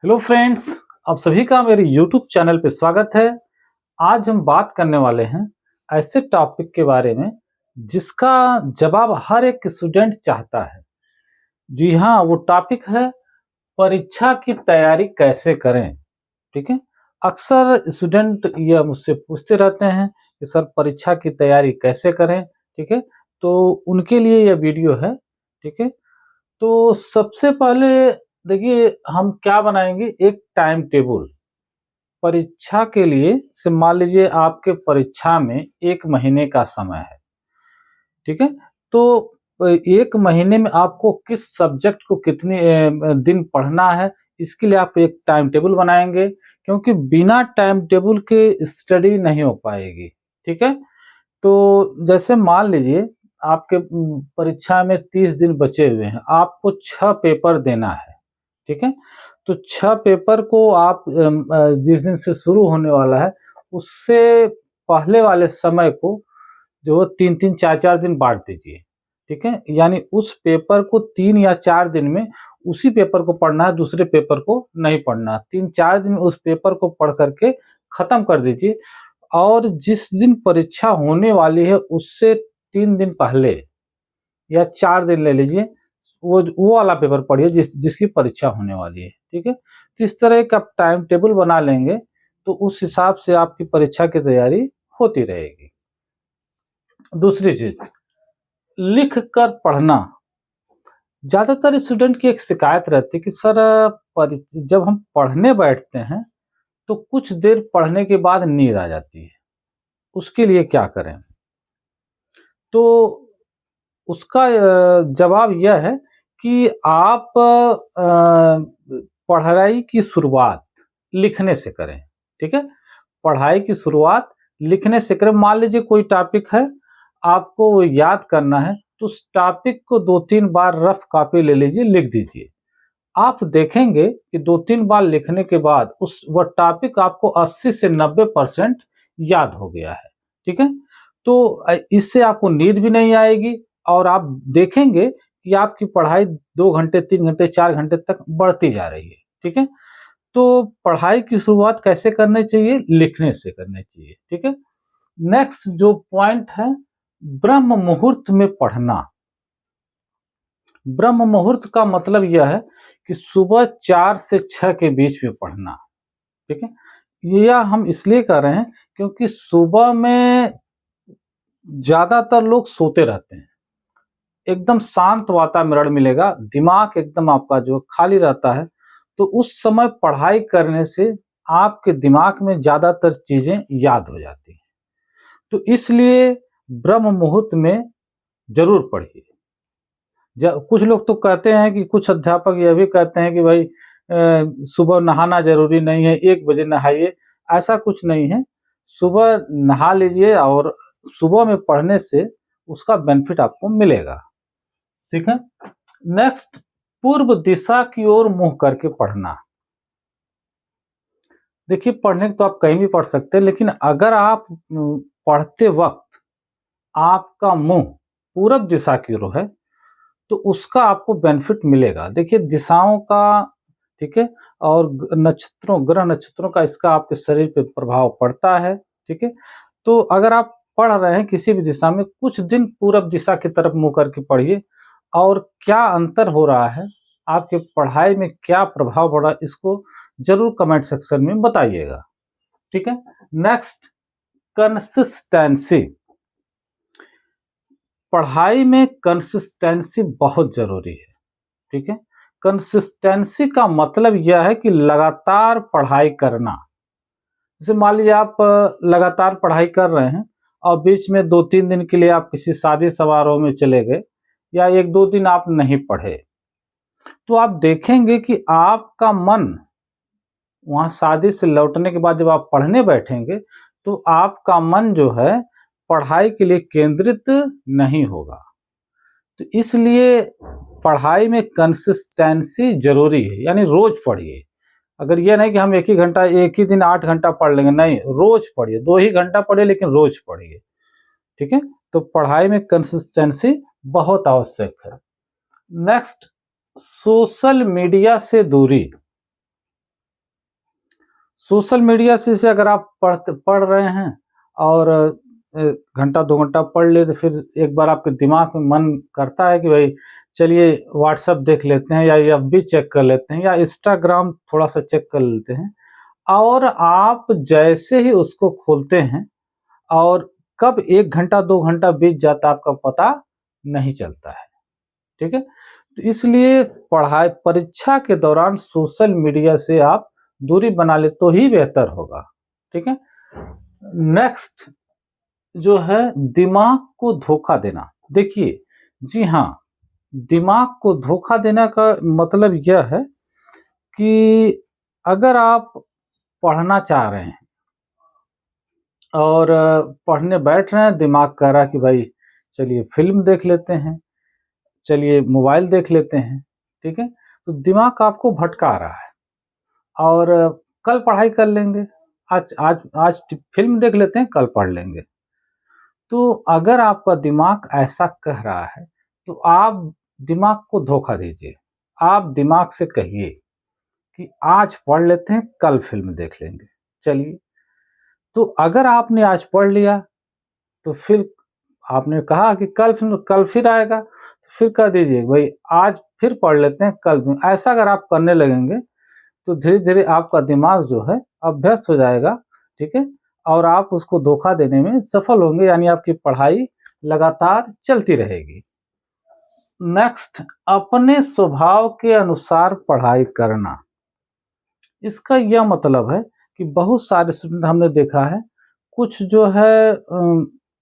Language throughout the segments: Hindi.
हेलो फ्रेंड्स, आप सभी का मेरे यूट्यूब चैनल पे स्वागत है। आज हम बात करने वाले हैं ऐसे टॉपिक के बारे में जिसका जवाब हर एक स्टूडेंट चाहता है। जी हाँ, वो टॉपिक है परीक्षा की तैयारी कैसे करें। ठीक है, अक्सर स्टूडेंट यह मुझसे पूछते रहते हैं कि सर परीक्षा की तैयारी कैसे करें। ठीक है, तो उनके लिए यह वीडियो है। ठीक है, तो सबसे पहले देखिए हम क्या बनाएंगे, एक टाइम टेबल परीक्षा के लिए। से मान लीजिए आपके परीक्षा में 1 महीने का समय है। ठीक है, तो 1 महीने में आपको किस सब्जेक्ट को कितने दिन पढ़ना है, इसके लिए आप एक टाइम टेबल बनाएंगे, क्योंकि बिना टाइम टेबल के स्टडी नहीं हो पाएगी। ठीक है, तो जैसे मान लीजिए आपके परीक्षा में 30 दिन बचे हुए हैं, आपको 6 पेपर देना है। ठीक है, तो 6 पेपर को आप जिस दिन से शुरू होने वाला है उससे पहले वाले समय को जो 3-3 4-4 दिन बांट दीजिए। ठीक है, यानी उस पेपर को 3 या 4 दिन में उसी पेपर को पढ़ना है, दूसरे पेपर को नहीं पढ़ना। 3-4 दिन में उस पेपर को पढ़ करके खत्म कर दीजिए, और जिस दिन परीक्षा होने वाली है उससे 3 दिन पहले या 4 दिन ले लीजिए, वो वाला पेपर पढ़िए जिसकी परीक्षा होने वाली है। ठीक है, तो इस तरह का आप टाइम टेबल बना लेंगे तो उस हिसाब से आपकी परीक्षा की तैयारी होती रहेगी। दूसरी चीज, लिख कर पढ़ना। ज्यादातर स्टूडेंट की एक शिकायत रहती है कि सर जब हम पढ़ने बैठते हैं तो कुछ देर पढ़ने के बाद नींद आ जाती है, उसके लिए क्या करें। तो उसका जवाब यह है कि आप पढ़ाई की शुरुआत लिखने से करें। ठीक है, पढ़ाई की शुरुआत लिखने से करें। मान लीजिए कोई टॉपिक है, आपको वो याद करना है, तो उस टॉपिक को 2-3 बार रफ कॉपी ले लीजिए, लिख दीजिए। आप देखेंगे कि 2-3 बार लिखने के बाद वह टॉपिक आपको 80 से 90% याद हो गया है। ठीक है, तो इससे आपको नींद भी नहीं आएगी, और आप देखेंगे कि आपकी पढ़ाई 2 घंटे, 3 घंटे, 4 घंटे तक बढ़ती जा रही है। ठीक है, तो पढ़ाई की शुरुआत कैसे करनी चाहिए? लिखने से करनी चाहिए। ठीक है, नेक्स्ट जो पॉइंट है, ब्रह्म मुहूर्त में पढ़ना। ब्रह्म मुहूर्त का मतलब यह है कि सुबह 4 से 6 के बीच में पढ़ना। ठीक है, यह हम इसलिए कर रहे हैं क्योंकि सुबह में ज्यादातर लोग सोते रहते हैं, एकदम शांत वातावरण मिलेगा, दिमाग एकदम आपका जो खाली रहता है, तो उस समय पढ़ाई करने से आपके दिमाग में ज्यादातर चीजें याद हो जाती हैं। तो इसलिए ब्रह्म मुहूर्त में जरूर पढ़िए। कुछ लोग तो कहते हैं कि कुछ अध्यापक यह भी कहते हैं कि भाई सुबह नहाना जरूरी नहीं है, 1 बजे नहाइए। ऐसा कुछ नहीं है, सुबह नहा लीजिए और सुबह में पढ़ने से उसका बेनिफिट आपको मिलेगा। ठीक है, नेक्स्ट, पूर्व दिशा की ओर मुंह करके पढ़ना। देखिए पढ़ने तो आप कहीं भी पढ़ सकते हैं, लेकिन अगर आप पढ़ते वक्त आपका मुंह पूरब दिशा की ओर है तो उसका आपको बेनिफिट मिलेगा। देखिए दिशाओं का, ठीक है, और नक्षत्रों, ग्रह नक्षत्रों का इसका आपके शरीर पे प्रभाव पड़ता है। ठीक है, तो अगर आप पढ़ रहे हैं किसी भी दिशा में, कुछ दिन पूरब दिशा की तरफ मुंह करके पढ़िए, और क्या अंतर हो रहा है, आपके पढ़ाई में क्या प्रभाव पड़ा, इसको जरूर कमेंट सेक्शन में बताइएगा। ठीक है, नेक्स्ट, कंसिस्टेंसी। पढ़ाई में कंसिस्टेंसी बहुत जरूरी है। ठीक है, कंसिस्टेंसी का मतलब यह है कि लगातार पढ़ाई करना। जैसे मान लीजिए आप लगातार पढ़ाई कर रहे हैं और बीच में 2-3 दिन के लिए आप किसी शादी समारोह में चले गए, या 1-2 दिन आप नहीं पढ़े, तो आप देखेंगे कि आपका मन वहां शादी से लौटने के बाद जब आप पढ़ने बैठेंगे तो आपका मन जो है पढ़ाई के लिए केंद्रित नहीं होगा। तो इसलिए पढ़ाई में कंसिस्टेंसी जरूरी है, यानी रोज पढ़िए। अगर ये नहीं कि हम एक ही घंटा, एक ही दिन 8 घंटा पढ़ लेंगे, नहीं, रोज पढ़िए। 2 ही घंटा पढ़िए लेकिन रोज पढ़िए। ठीक है, तो पढ़ाई में कंसिस्टेंसी बहुत आवश्यक है। नेक्स्ट, सोशल मीडिया से दूरी। सोशल मीडिया से अगर आप पढ़ रहे हैं और घंटा 2 घंटा पढ़ लिए तो फिर एक बार आपके दिमाग में मन करता है कि भाई चलिए व्हाट्सएप देख लेते हैं या एफबी चेक कर लेते हैं या इंस्टाग्राम थोड़ा-सा चेक कर लेते हैं। और आप जैसे ही उसको खोलते हैं और कब 1 घंटा 2 घंटा बीत जाता है आपका पता नहीं चलता है, ठीक है? तो इसलिए परीक्षा के दौरान सोशल मीडिया से आप दूरी बना ले तो ही बेहतर होगा, ठीक है? नेक्स्ट जो है दिमाग को धोखा देना। देखिए, जी हाँ, दिमाग को धोखा देने का मतलब यह है कि अगर आप पढ़ना चाह रहे हैं और पढ़ने बैठ रहे हैं, दिमाग कह रहा है कि भाई चलिए फ़िल्म देख लेते हैं, चलिए मोबाइल देख लेते हैं, ठीक है? तो दिमाग आपको भटका रहा है और कल पढ़ाई कर लेंगे, आज फ़िल्म देख लेते हैं, कल पढ़ लेंगे। तो अगर आपका दिमाग ऐसा कह रहा है, तो आप दिमाग को धोखा दीजिए। आप दिमाग से कहिए कि आज पढ़ लेते हैं, कल फ़िल्म देख लेंगे। चलिए, तो अगर आपने आज पढ़ लिया, तो फिर आपने कहा कि कल फिर आएगा, तो फिर कह दीजिए भाई आज फिर पढ़ लेते हैं, कल भी। ऐसा अगर आप करने लगेंगे, तो धीरे-धीरे आपका दिमाग जो है अभ्यस्त हो जाएगा, ठीक है? और आप उसको धोखा देने में सफल होंगे, यानी आपकी पढ़ाई लगातार चलती रहेगी। नेक्स्ट, अपने स्वभाव के अनुसार पढ़ाई करना। इसका यह मतलब है कि बहुत सारे स्टूडेंट हमने देखा है, कुछ जो है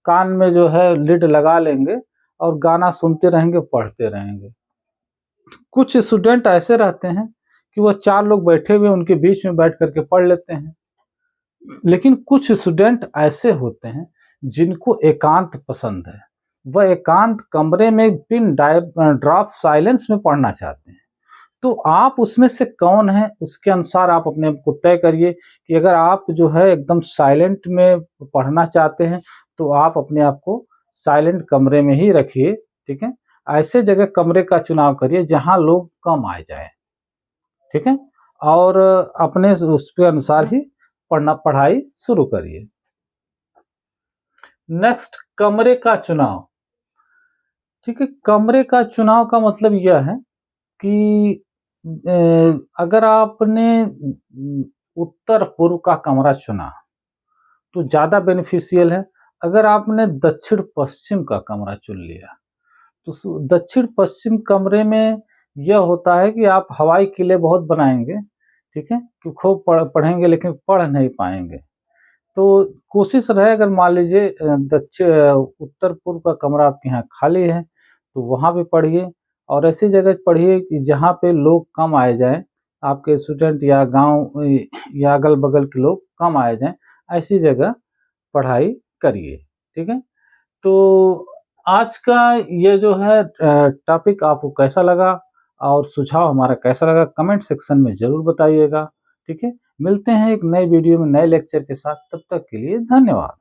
कान में जो है लीड लगा लेंगे और गाना सुनते रहेंगे, पढ़ते रहेंगे। कुछ स्टूडेंट ऐसे रहते हैं कि वो 4 लोग बैठे हुए उनके बीच में बैठ कर के पढ़ लेते हैं। लेकिन कुछ स्टूडेंट ऐसे होते हैं जिनको एकांत पसंद है। वह एकांत कमरे में पिन ड्रॉप साइलेंस में पढ़ना चाहते हैं। तो आप उसमें से कौन है, उसके अनुसार आप अपने को तय करिए कि अगर आप जो है एकदम साइलेंट में पढ़ना चाहते हैं, तो आप अपने आप को साइलेंट कमरे में ही रखिए, ठीक है? ऐसे जगह कमरे का चुनाव करिए जहाँ लोग कम आ जाएँ, ठीक है? और अपने उसके अनुसार ही पढ़ाई शुरू करिए। नेक्स्ट, कमरे का चुनाव, ठीक है? कमरे का चुनाव का मतलब यह है कि अगर आपने उत्तर पूर्व का कमरा चुना तो ज़्यादा बेनिफिशियल है। अगर आपने दक्षिण पश्चिम का कमरा चुन लिया तो दक्षिण पश्चिम कमरे में यह होता है कि आप हवाई किले बहुत बनाएंगे, ठीक है? कि खूब पढ़ेंगे लेकिन पढ़ नहीं पाएंगे। तो कोशिश रहे, अगर मान लीजिए उत्तर पूर्व का कमरा आपके यहाँ खाली है तो वहाँ भी पढ़िए और ऐसी जगह पढ़िए कि जहाँ पे लोग कम आए जाएँ, आपके स्टूडेंट या गाँव या अगल-बगल के लोग कम आए जाएँ, ऐसी जगह पढ़ाई करिए, ठीक है? तो आज का ये जो है टॉपिक आपको कैसा लगा और सुझाव हमारा कैसा लगा, कमेंट सेक्शन में ज़रूर बताइएगा, ठीक है? मिलते हैं एक नए वीडियो में नए लेक्चर के साथ, तब तक के लिए धन्यवाद।